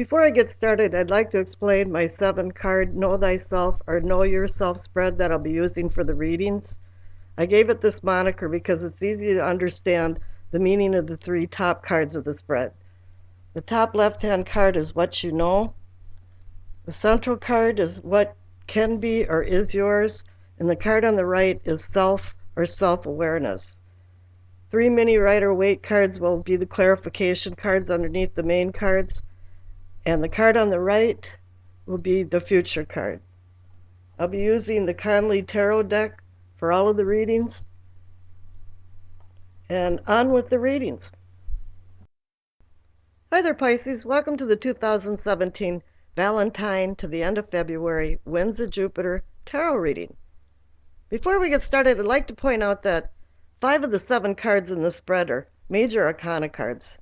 Before I get started, I'd like to explain my 7 card Know Thyself or Know Yourself spread that I'll be using for the readings. I gave it this moniker because it's easy to understand the meaning of the 3 top cards of the spread. The top left-hand card is What You Know. The central card is What Can Be or Is Yours. And the card on the right is Self or Self-Awareness. 3 mini Rider-Waite cards will be the clarification cards underneath the main cards. And the card on the right will be the future card. I'll be using the Conley Tarot deck for all of the readings. And on with the readings. Hi there, Pisces. Welcome to the 2017 Valentine to the end of February Winds of Jupiter Tarot reading. Before we get started, I'd like to point out that 5 of the 7 cards in the spread are Major Arcana cards.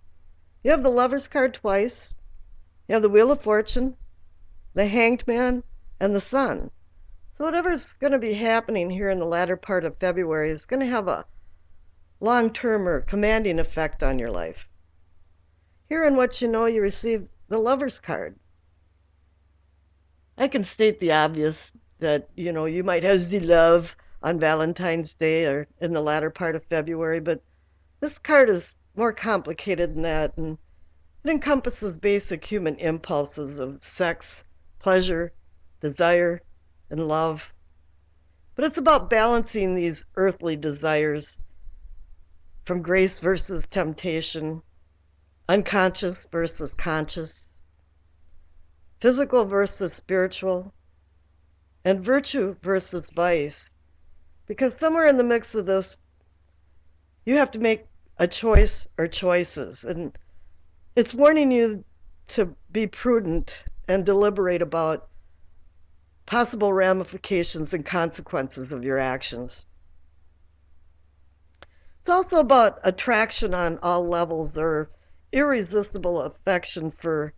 You have the Lover's card twice. You have the Wheel of Fortune, the Hanged Man, and the Sun. So whatever's going to be happening here in the latter part of February is going to have a long-term or commanding effect on your life. Here in What You Know, you receive the Lover's card. I can state the obvious that, you might have the love on Valentine's Day or in the latter part of February, but this card is more complicated than that, and it encompasses basic human impulses of sex, pleasure, desire, and love. But it's about balancing these earthly desires from grace versus temptation, unconscious versus conscious, physical versus spiritual, and virtue versus vice. Because somewhere in the mix of this, you have to make a choice or choices. And it's warning you to be prudent and deliberate about possible ramifications and consequences of your actions. It's also about attraction on all levels or irresistible affection for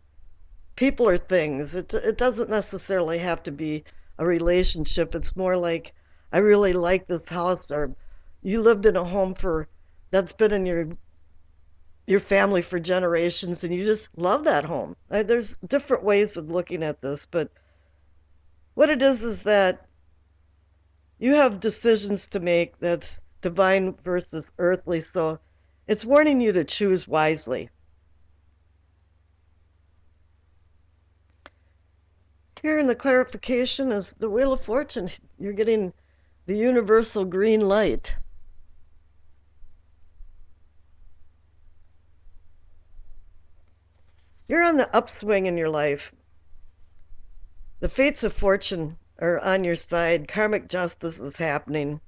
people or things. It doesn't necessarily have to be a relationship. It's more like, I really like this house, or you lived in a home that's been in your family for generations and you just love that home. There's different ways of looking at this, but what it is that you have decisions to make that's divine versus earthly, so it's warning you to choose wisely. Here in the clarification is the Wheel of Fortune. You're getting the universal green light. You're on the upswing in your life. The fates of fortune are on your side. Karmic justice is happening.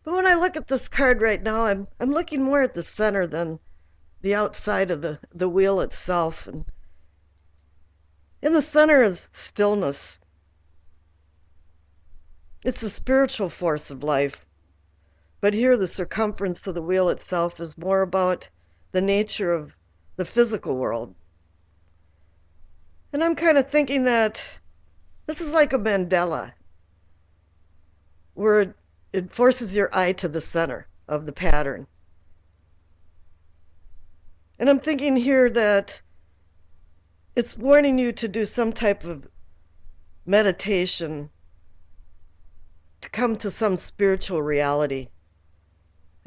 But when I look at this card right now, I'm looking more at the center than the outside of the wheel itself. And in the center is stillness. It's the spiritual force of life. But here the circumference of the wheel itself is more about the nature of the physical world. And I'm kind of thinking that this is like a mandala, where it forces your eye to the center of the pattern. And I'm thinking here that it's warning you to do some type of meditation to come to some spiritual reality.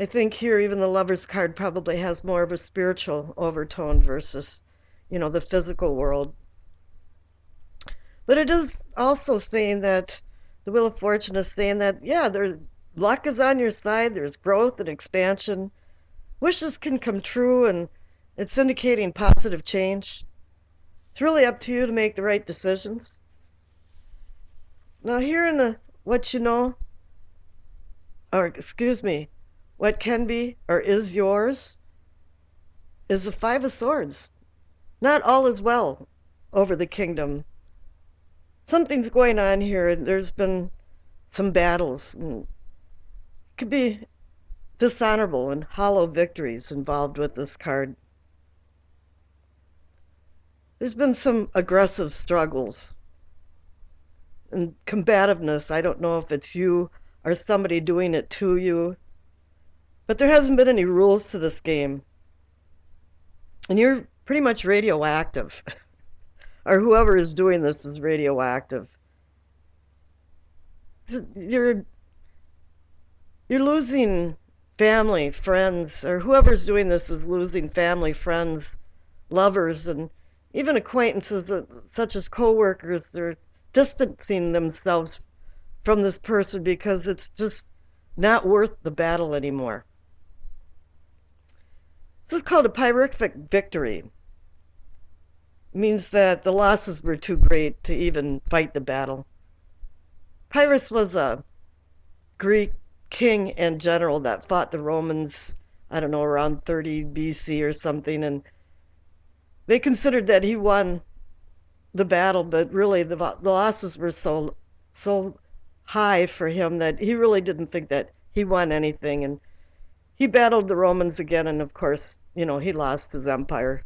I think here even the Lover's card probably has more of a spiritual overtone versus, the physical world. But it is also saying that the Wheel of Fortune is saying that, yeah, luck is on your side, there's growth and expansion. Wishes can come true, and it's indicating positive change. It's really up to you to make the right decisions. Now here in the What You Know, or excuse me, What Can Be or Is Yours, is the 5 of Swords. Not all is well over the kingdom. Something's going on here. There's been some battles. And it could be dishonorable and hollow victories involved with this card. There's been some aggressive struggles and combativeness. I don't know if it's you or somebody doing it to you, but there hasn't been any rules to this game. And you're pretty much radioactive, or whoever is doing this is radioactive. You're you're losing family, friends, or whoever's doing this is losing family, friends, lovers, and even acquaintances such as coworkers. They're distancing themselves from this person because it's just not worth the battle anymore. This is called a pyrrhic victory. It means that the losses were too great to even fight the battle. Pyrrhus was a Greek king and general that fought the Romans, I don't know, around 30 BC or something, and they considered that he won the battle, but really the losses were so high for him that he really didn't think that he won anything, and he battled the Romans again, and of course, he lost his empire.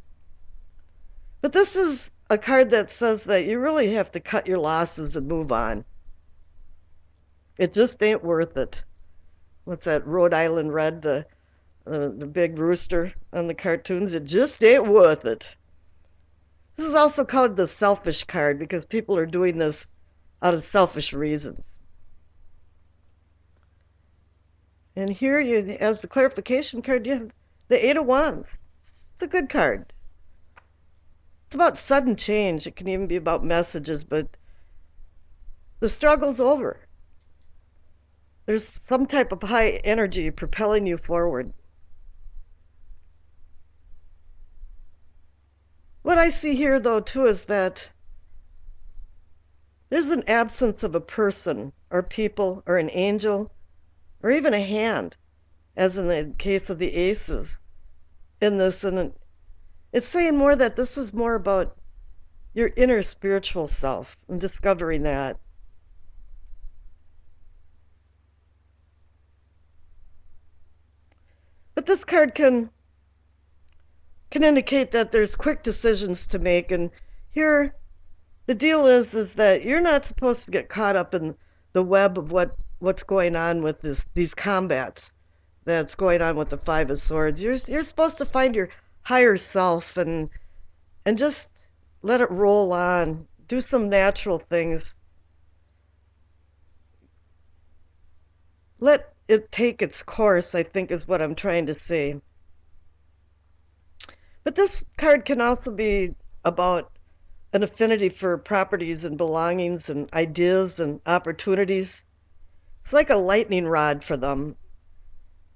But this is a card that says that you really have to cut your losses and move on. It just ain't worth it. What's that, Rhode Island Red, the big rooster on the cartoons? It just ain't worth it. This is also called the selfish card because people are doing this out of selfish reasons. And here, as the clarification card, you have the Eight of Wands. It's a good card. It's about sudden change. It can even be about messages, but the struggle's over. There's some type of high energy propelling you forward. What I see here, though, too, is that there's an absence of a person or people or an angel or even a hand, as in the case of the aces in this. And it's saying more that this is more about your inner spiritual self and discovering that. But this card can indicate that there's quick decisions to make, and here the deal is that you're not supposed to get caught up in the web of what's going on with these combats that's going on with the Five of Swords. You're supposed to find your higher self and just let it roll on. Do some natural things. Let it take its course, I think, is what I'm trying to say. But this card can also be about an affinity for properties and belongings and ideas and opportunities. It's like a lightning rod for them.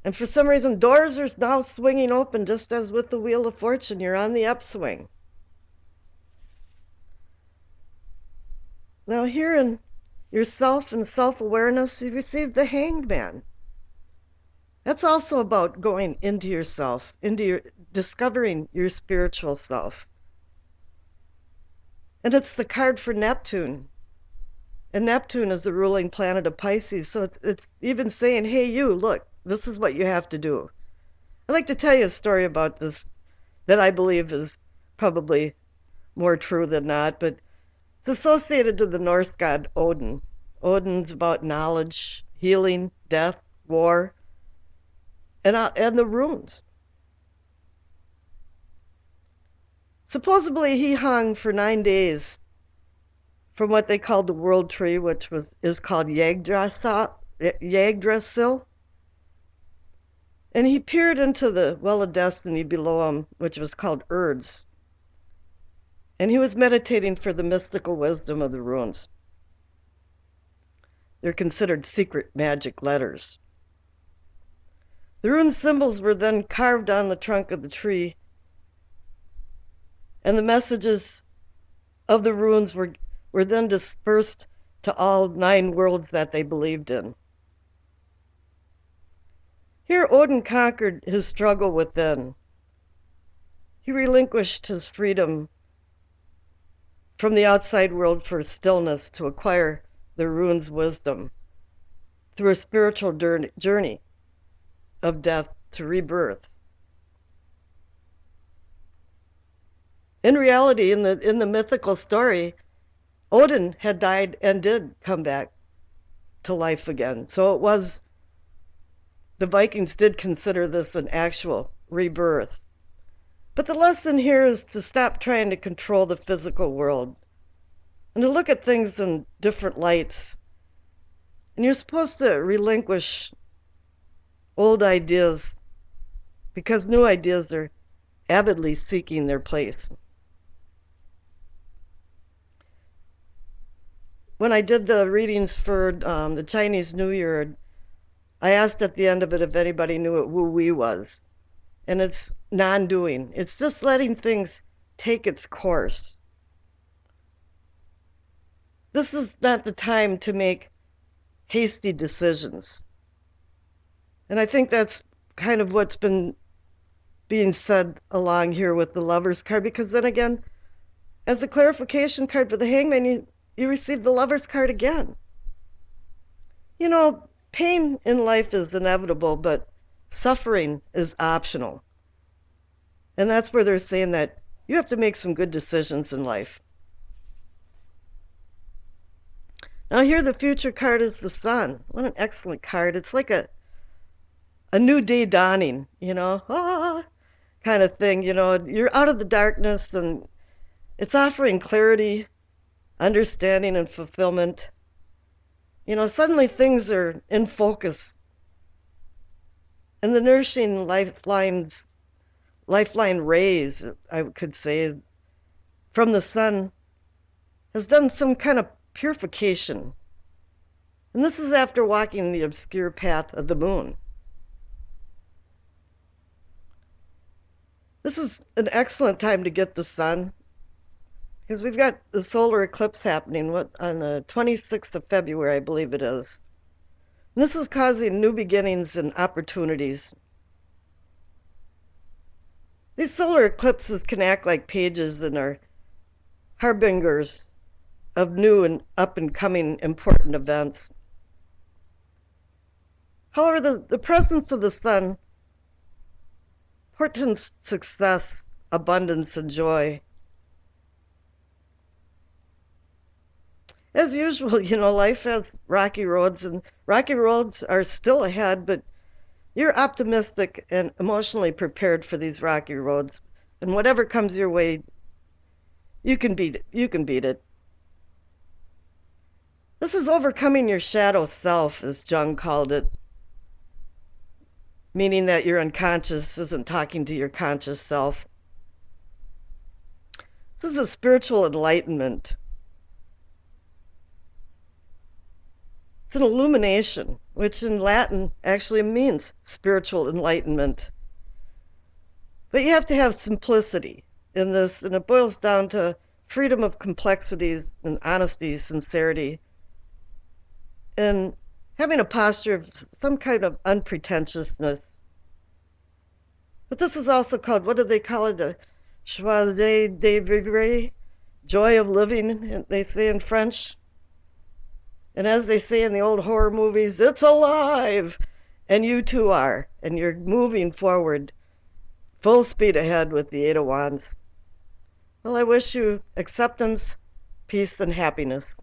And for some reason, doors are now swinging open, just as with the Wheel of Fortune. You're on the upswing. Now, here in yourself and self-awareness, you receive the Hanged Man. That's also about going into yourself, discovering your spiritual self. And it's the card for Neptune. And Neptune is the ruling planet of Pisces, so it's even saying, hey, you, look, this is what you have to do. I'd like to tell you a story about this that I believe is probably more true than not, but it's associated to the Norse god Odin. Odin's about knowledge, healing, death, war, and the runes. Supposedly he hung for 9 days from what they called the World Tree, which is called Yggdrasil, and he peered into the Well of Destiny below him, which was called Urds, and he was meditating for the mystical wisdom of the runes. They're considered secret magic letters. The rune symbols were then carved on the trunk of the tree, and the messages of the runes were then dispersed to all 9 worlds that they believed in. Here Odin conquered his struggle within. He relinquished his freedom from the outside world for stillness to acquire the runes' wisdom through a spiritual journey of death to rebirth. In reality, in the mythical story, Odin had died and did come back to life again. So the Vikings did consider this an actual rebirth. But the lesson here is to stop trying to control the physical world and to look at things in different lights. And you're supposed to relinquish old ideas because new ideas are avidly seeking their place. When I did the readings for the Chinese New Year, I asked at the end of it if anybody knew what Wu Wei was. And it's non-doing. It's just letting things take its course. This is not the time to make hasty decisions. And I think that's kind of what's been being said along here with the Lover's card, because then again, as the clarification card for the Hangman, you receive the Lover's card again. You know, pain in life is inevitable, but suffering is optional. And that's where they're saying that you have to make some good decisions in life. Now here the future card is the Sun. What an excellent card. It's like a new day dawning, kind of thing. You're out of the darkness and it's offering clarity, understanding, and fulfillment. Suddenly things are in focus. And the nourishing lifeline rays, I could say, from the Sun has done some kind of purification. And this is after walking the obscure path of the Moon. This is an excellent time to get the Sun because we've got the solar eclipse happening on the 26th of February, I believe it is. And this is causing new beginnings and opportunities. These solar eclipses can act like pages and are harbingers of new and up-and-coming important events. However, the presence of the Sun portends success, abundance, and joy. As usual, life has rocky roads, and rocky roads are still ahead, but you're optimistic and emotionally prepared for these rocky roads. And whatever comes your way, you can beat it. You can beat it. This is overcoming your shadow self, as Jung called it, meaning that your unconscious isn't talking to your conscious self. This is a spiritual enlightenment. It's an illumination, which in Latin actually means spiritual enlightenment. But you have to have simplicity in this, and it boils down to freedom of complexities and honesty, sincerity, and having a posture of some kind of unpretentiousness. But this is also called, what do they call it? A joie de vivre, joy of living, they say in French. And as they say in the old horror movies, it's alive! And you too are. And you're moving forward, full speed ahead with the Eight of Wands. Well, I wish you acceptance, peace, and happiness.